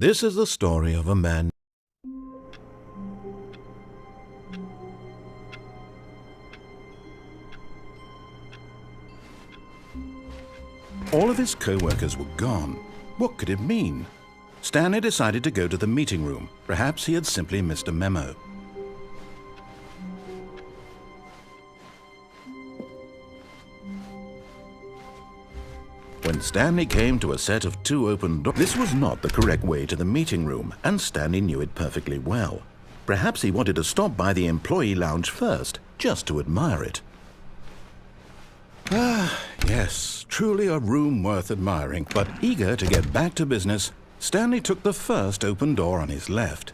This is the story of a man. All of his co-workers were gone. What could it mean? Stanley decided to go to the meeting room. Perhaps he had simply missed a memo. When Stanley came to a set of 2 open doors, this was not the correct way to the meeting room, and Stanley knew it perfectly well. Perhaps he wanted to stop by the employee lounge first, just to admire it. Ah, yes, truly a room worth admiring. But eager to get back to business, Stanley took the first open door on his left.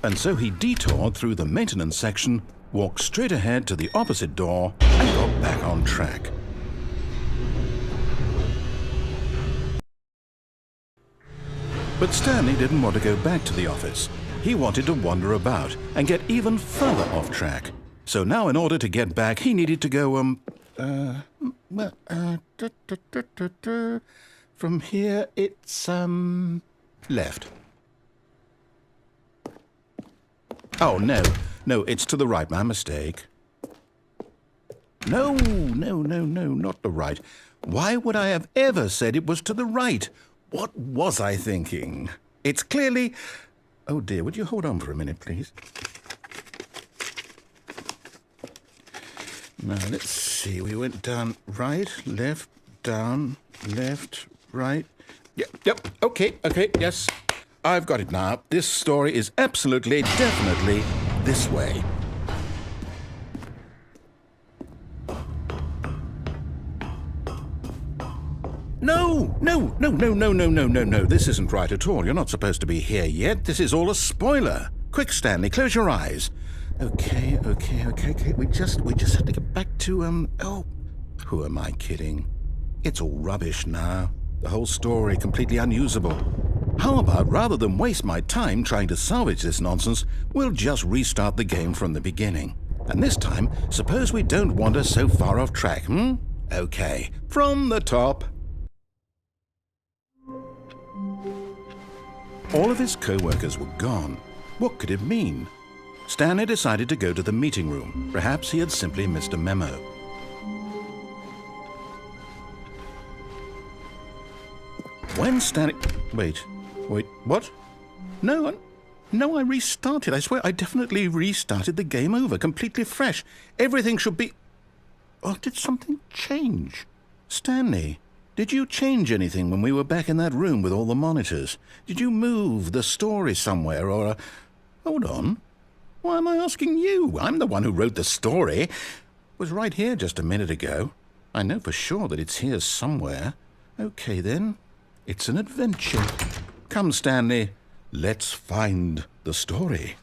And so he detoured through the maintenance section, walked straight ahead to the opposite door, and got back on track. But Stanley didn't want to go back to the office. He wanted to wander about and get even further off track. So now in order to get back, he needed to go, from here it's, left. Oh, no, it's to the right, my mistake. No, not the right. Why would I have ever said it was to the right? What was I thinking? It's clearly... Oh dear, would you hold on for a minute, please? Now, let's see. We went down right, left, down, left, right. Yep, okay, yes. I've got it now. This story is absolutely, definitely this way. No. This isn't right at all. You're not supposed to be here yet. This is all a spoiler. Quick, Stanley, close your eyes. Okay. We just have to get back to, oh, who am I kidding? It's all rubbish now. The whole story completely unusable. How about, rather than waste my time trying to salvage this nonsense, we'll just restart the game from the beginning. And this time, suppose we don't wander so far off track, Okay, from the top. All of his co-workers were gone. What could it mean? Stanley decided to go to the meeting room. Perhaps he had simply missed a memo. When Stanley... Wait, what? No, I restarted. I swear I definitely restarted the game over, completely fresh. Everything should be... Oh, did something change? Stanley, did you change anything when we were back in that room with all the monitors? Did you move the story somewhere or... Hold on. Why am I asking you? I'm the one who wrote the story. It was right here just a minute ago. I know for sure that it's here somewhere. Okay, then. It's an adventure. Come, Stanley. Let's find the story.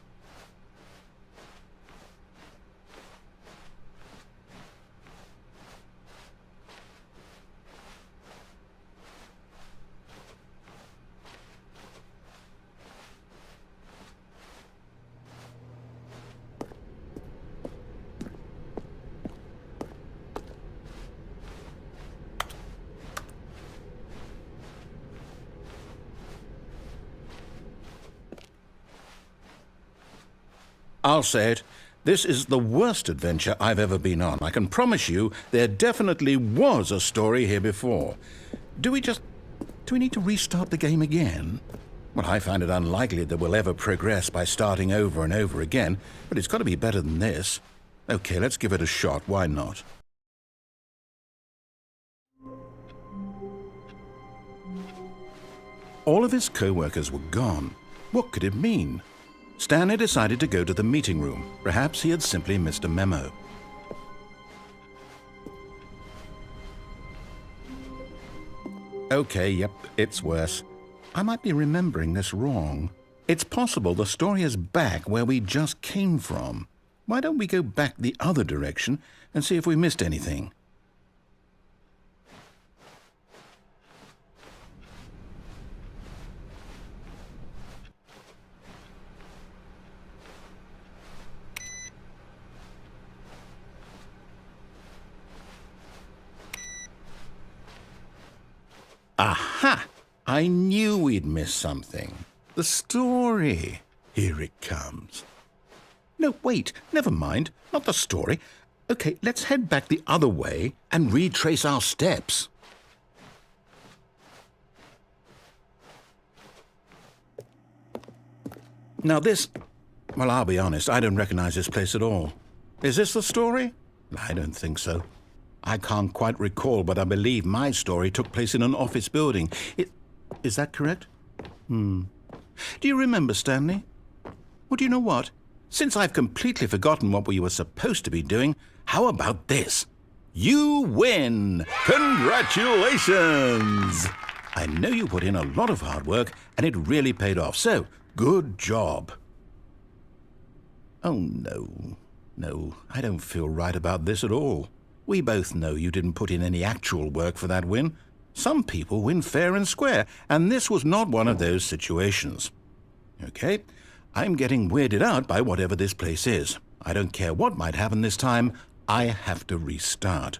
I'll say it. This is the worst adventure I've ever been on. I can promise you there definitely was a story here before. Do we need to restart the game again? Well, I find it unlikely that we'll ever progress by starting over and over again, but it's got to be better than this. Okay, let's give it a shot. Why not? All of his co-workers were gone. What could it mean? Stanley decided to go to the meeting room. Perhaps he had simply missed a memo. Okay, yep, it's worse. I might be remembering this wrong. It's possible the story is back where we just came from. Why don't we go back the other direction and see if we missed anything? Aha! I knew we'd miss something. The story. Here it comes. No, wait, never mind. Not the story. Okay, let's head back the other way and retrace our steps. Now this... Well, I'll be honest, I don't recognize this place at all. Is this the story? I don't think so. I can't quite recall, but I believe my story took place in an office building. Is that correct? Do you remember, Stanley? Well, do you know what? Since I've completely forgotten what we were supposed to be doing, how about this? You win! Congratulations! I know you put in a lot of hard work, and it really paid off, so good job. Oh, no. No, I don't feel right about this at all. We both know you didn't put in any actual work for that win. Some people win fair and square, and this was not one of those situations. Okay, I'm getting weirded out by whatever this place is. I don't care what might happen this time. I have to restart.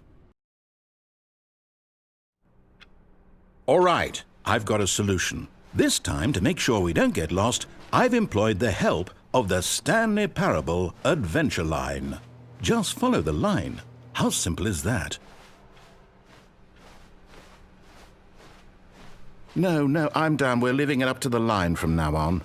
All right, I've got a solution. This time, to make sure we don't get lost, I've employed the help of the Stanley Parable Adventure Line. Just follow the line. How simple is that? No, I'm down. We're leaving it up to the line from now on.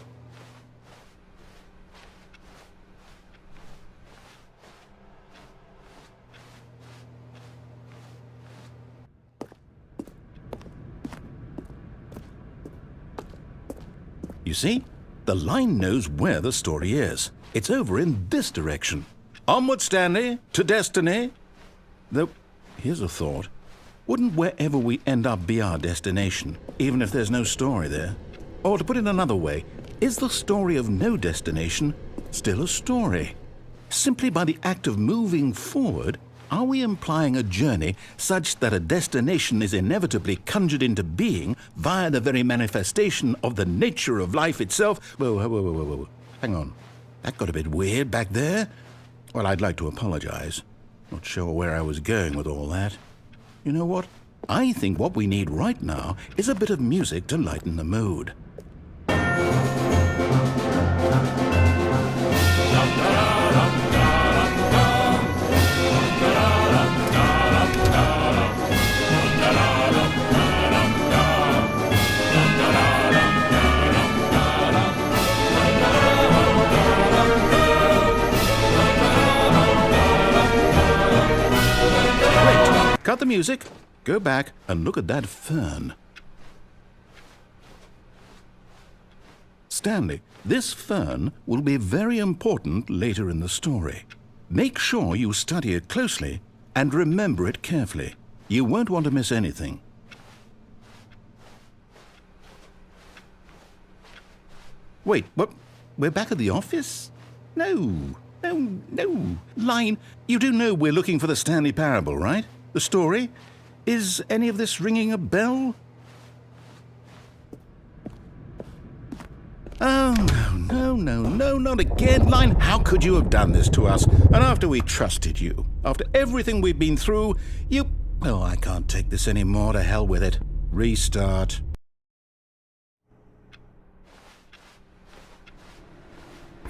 You see? The line knows where the story is. It's over in this direction. Onward, Stanley, to destiny. Though, here's a thought. Wouldn't wherever we end up be our destination, even if there's no story there? Or to put it another way, is the story of no destination still a story? Simply by the act of moving forward, are we implying a journey such that a destination is inevitably conjured into being via the very manifestation of the nature of life itself? Whoa. Hang on. That got a bit weird back there. Well, I'd like to apologize. Not sure where I was going with all that. You know what? I think what we need right now is a bit of music to lighten the mood. Cut the music, go back and look at that fern. Stanley, this fern will be very important later in the story. Make sure you study it closely and remember it carefully. You won't want to miss anything. Wait, what? We're back at the office? No. Line, you do know we're looking for the Stanley Parable, right? The story? Is any of this ringing a bell? Oh, no, not again, Line. How could you have done this to us? And after we trusted you, after everything we've been through, you... Oh, I can't take this anymore. To hell with it. Restart.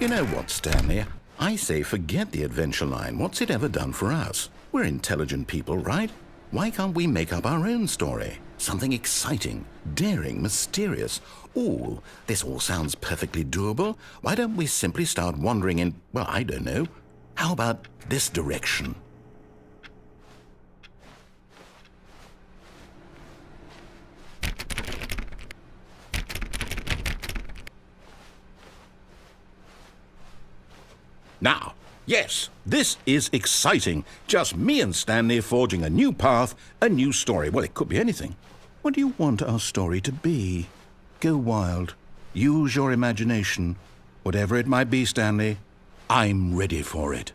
You know what, Stanley? I say forget the adventure line. What's it ever done for us? We're intelligent people, right? Why can't we make up our own story? Something exciting, daring, mysterious. Ooh, this all sounds perfectly doable. Why don't we simply start wandering in, well, I don't know. How about this direction? Now, yes, this is exciting. Just me and Stanley forging a new path, a new story. Well, it could be anything. What do you want our story to be? Go wild. Use your imagination. Whatever it might be, Stanley, I'm ready for it.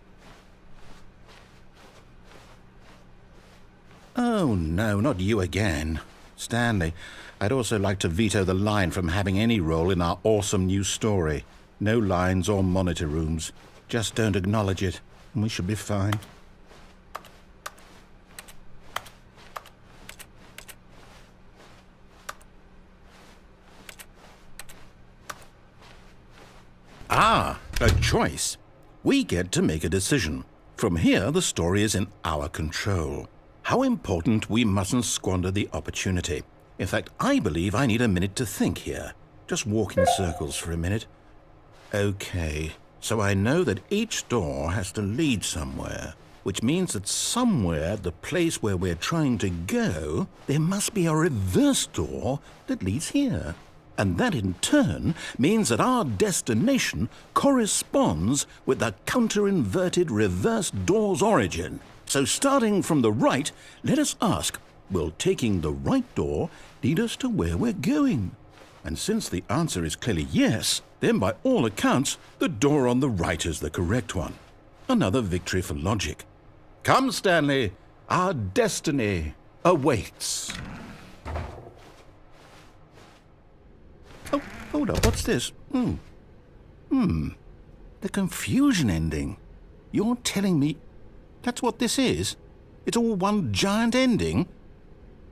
Oh, no, not you again. Stanley, I'd also like to veto the line from having any role in our awesome new story. No lines or monitor rooms. Just don't acknowledge it, and we should be fine. Ah, a choice. We get to make a decision. From here, the story is in our control. How important we mustn't squander the opportunity. In fact, I believe I need a minute to think here. Just walk in circles for a minute. Okay, so I know that each door has to lead somewhere, which means that somewhere at the place where we're trying to go, there must be a reverse door that leads here. And that in turn means that our destination corresponds with the counter-inverted reverse door's origin. So starting from the right, let us ask, will taking the right door lead us to where we're going? And since the answer is clearly yes, then by all accounts, the door on the right is the correct one. Another victory for logic. Come, Stanley, our destiny awaits. Oh, hold up, what's this? The confusion ending. You're telling me that's what this is? It's all one giant ending?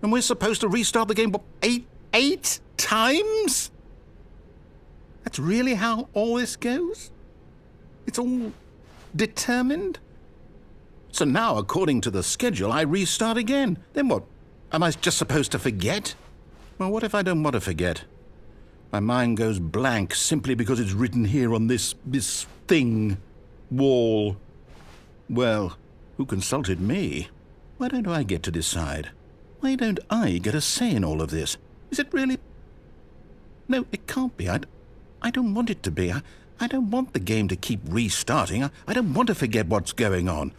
And we're supposed to restart the game, what, eight times? That's really how all this goes? It's all determined? So now, according to the schedule, I restart again. Then what? Am I just supposed to forget? Well, what if I don't want to forget? My mind goes blank simply because it's written here on this thing, wall. Well, who consulted me? Why don't I get to decide? Why don't I get a say in all of this? Is it really? No, it can't be. I don't want it to be. I don't want the game to keep restarting. I don't want to forget what's going on.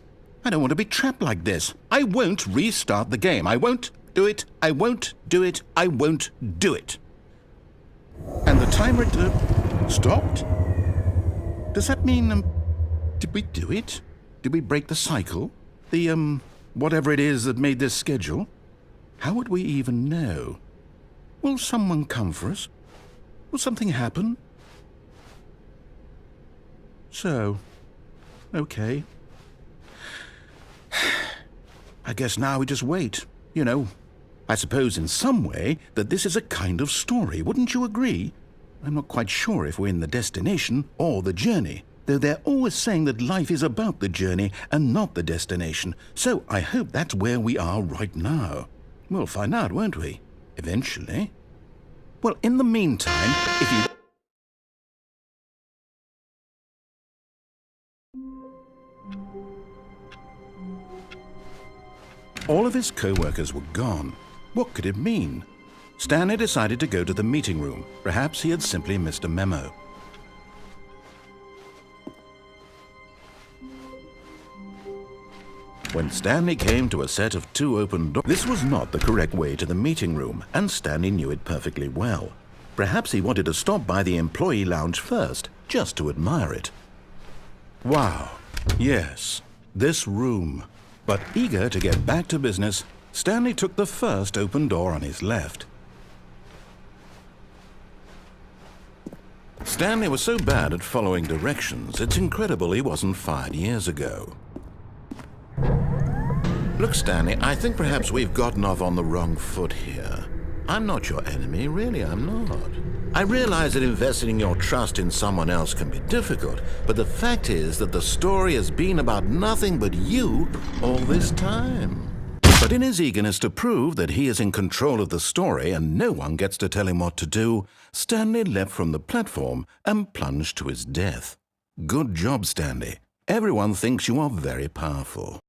I don't want to be trapped like this. I won't restart the game. I won't do it. I won't do it. I won't do it. And the timer stopped? Does that mean, did we do it? Did we break the cycle? The, whatever it is that made this schedule? How would we even know? Will someone come for us? Will something happen? So, okay. I guess now we just wait, you know. I suppose in some way that this is a kind of story, wouldn't you agree? I'm not quite sure if we're in the destination or the journey, though they're always saying that life is about the journey and not the destination, so I hope that's where we are right now. We'll find out, won't we? Eventually. Well, in the meantime, if you... All of his co-workers were gone. What could it mean? Stanley decided to go to the meeting room. Perhaps he had simply missed a memo. When Stanley came to a set of 2 open doors, this was not the correct way to the meeting room, and Stanley knew it perfectly well. Perhaps he wanted to stop by the employee lounge first, just to admire it. Wow, yes, this room. But eager to get back to business, Stanley took the first open door on his left. Stanley was so bad at following directions, it's incredible he wasn't fired years ago. Look, Stanley, I think perhaps we've gotten off on the wrong foot here. I'm not your enemy, really, I'm not. I realize that investing your trust in someone else can be difficult, but the fact is that the story has been about nothing but you all this time. But in his eagerness to prove that he is in control of the story and no one gets to tell him what to do, Stanley leapt from the platform and plunged to his death. Good job, Stanley. Everyone thinks you are very powerful.